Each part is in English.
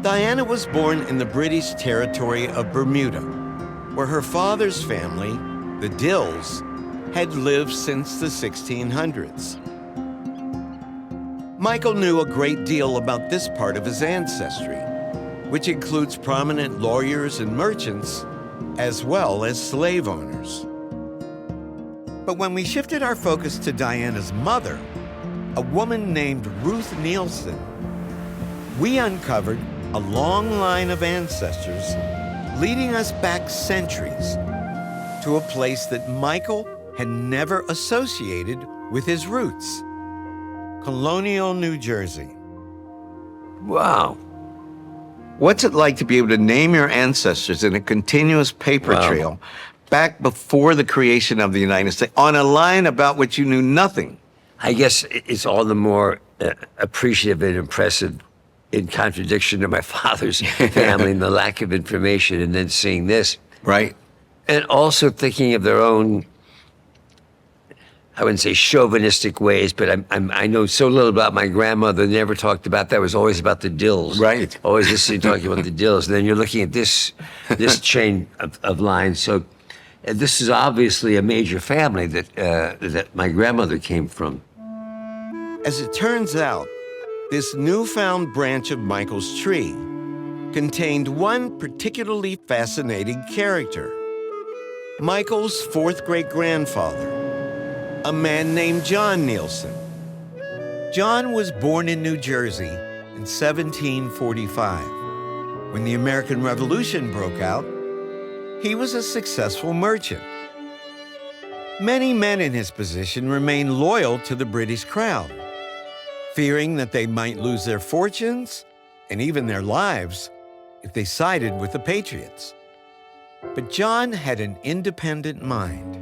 Diana was born in the British territory of Bermuda, where her father's family, the Dills, had lived since the 1600s. Michael knew a great deal about this part of his ancestry, which includes prominent lawyers and merchants, as well as slave owners. But when we shifted our focus to Diana's mother, a woman named Ruth Neelsen, we uncovered a long line of ancestors leading us back centuries to a place that Michael had never associated with his roots, Colonial New Jersey. Wow. What's it like to be able to name your ancestors in a continuous paper trail back before the creation of the United States on a line about which you knew nothing? I guess it's all the more appreciative and impressive in contradiction to my father's family and the lack of information, and then seeing this. Right. And also thinking of their own, I wouldn't say chauvinistic ways, but I know so little about my grandmother, never talked about that, was always about the Dills. Right. Always listening, talking about the Dills. And then you're looking at this chain of lines. So this is obviously a major family that my grandmother came from. As it turns out, this newfound branch of Michael's tree contained one particularly fascinating character, Michael's fourth great-grandfather, a man named John Neelsen. John was born in New Jersey in 1745. When the American Revolution broke out, he was a successful merchant. Many men in his position remained loyal to the British crown, fearing that they might lose their fortunes and even their lives if they sided with the Patriots. But John had an independent mind.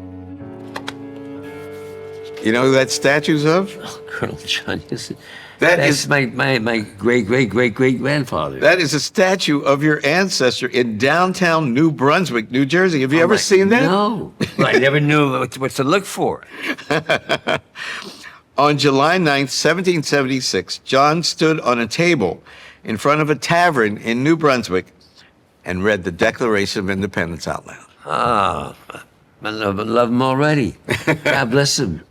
You know who that statue's of? Oh, Colonel John Neelsen. That's my great-great-great-great-grandfather. That is a statue of your ancestor in downtown New Brunswick, New Jersey. Have you ever seen that? No. I never knew what to look for. On July 9th, 1776, John stood on a table in front of a tavern in New Brunswick and read the Declaration of Independence out loud. Ah, I love him already. God bless him.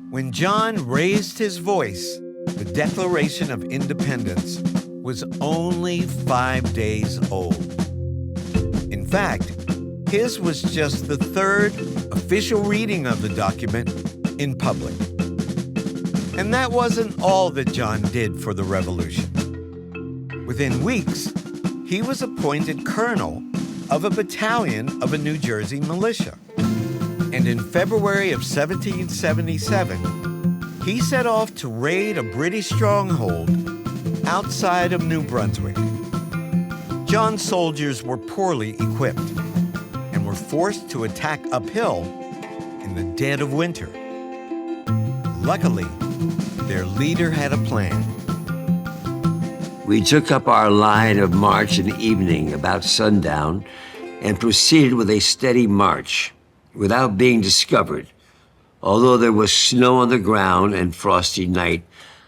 When John raised his voice, the Declaration of Independence was only 5 days old. In fact, his was just the third official reading of the document in public. And that wasn't all that John did for the revolution. Within weeks, he was appointed colonel of a battalion of a New Jersey militia. And in February of 1777, he set off to raid a British stronghold outside of New Brunswick. John's soldiers were poorly equipped and were forced to attack uphill in the dead of winter. Luckily, their leader had a plan. We took up our line of march in the evening about sundown and proceeded with a steady march without being discovered, although there was snow on the ground and frosty night,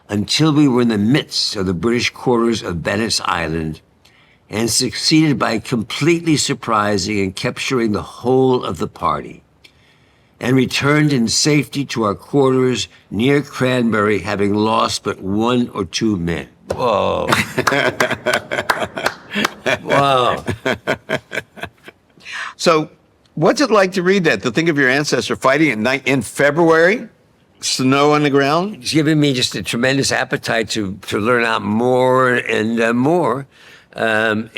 until we were in the midst of the British quarters of Bennett's Island and succeeded by completely surprising and capturing the whole of the party, and returned in safety to our quarters near Cranberry, having lost but 1 or 2 men. Whoa. Wow. So, what's it like to read that, to think of your ancestor fighting at night in February? Snow on the ground? It's given me just a tremendous appetite to learn out more and more. And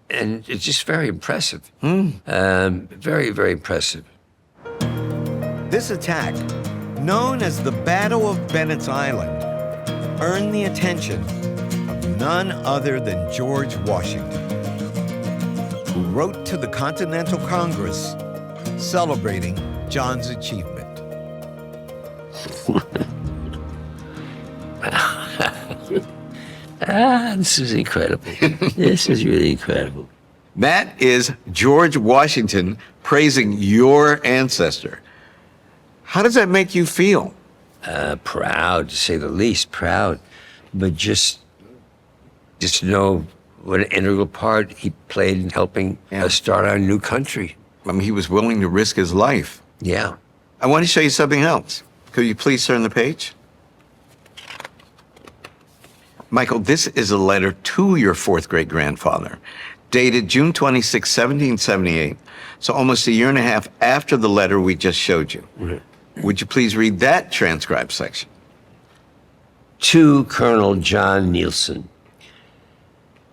it's just very impressive. Very, very impressive. This attack, known as the Battle of Bennett's Island, earned the attention of none other than George Washington, who wrote to the Continental Congress celebrating John's achievement. This is incredible. This is really incredible. That is George Washington praising your ancestor. How does that make you feel? Proud, to say the least, proud, but just just to know what an integral part he played in helping us start our new country. I mean, he was willing to risk his life. Yeah. I want to show you something else. Could you please turn the page? Michael, this is a letter to your fourth great grandfather, dated June 26, 1778. So almost a year and a half after the letter we just showed you. Would you please read that transcribed section? To Colonel John Neelsen.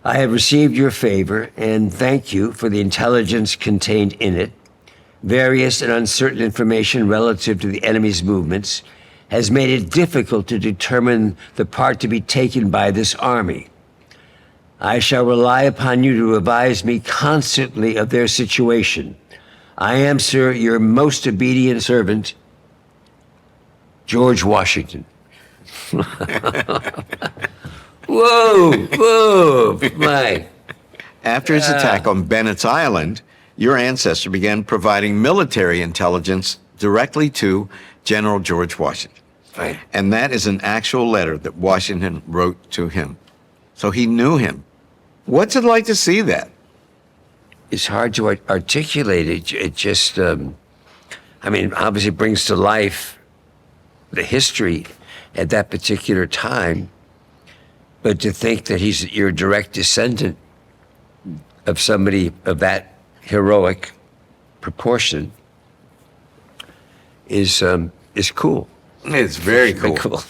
I have received your favor and thank you for the intelligence contained in it. Various and uncertain information relative to the enemy's movements has made it difficult to determine the part to be taken by this army. I shall rely upon you to advise me constantly of their situation. I am, sir, your most obedient servant, George Washington. Whoa, my. After his attack on Bennett's Island, your ancestor began providing military intelligence directly to General George Washington. Right. And that is an actual letter that Washington wrote to him. So he knew him. What's it like to see that? It's hard to articulate it. It just, obviously brings to life the history at that particular time. But to think that he's your direct descendant of somebody of that heroic proportion is cool. It's very Very cool. cool.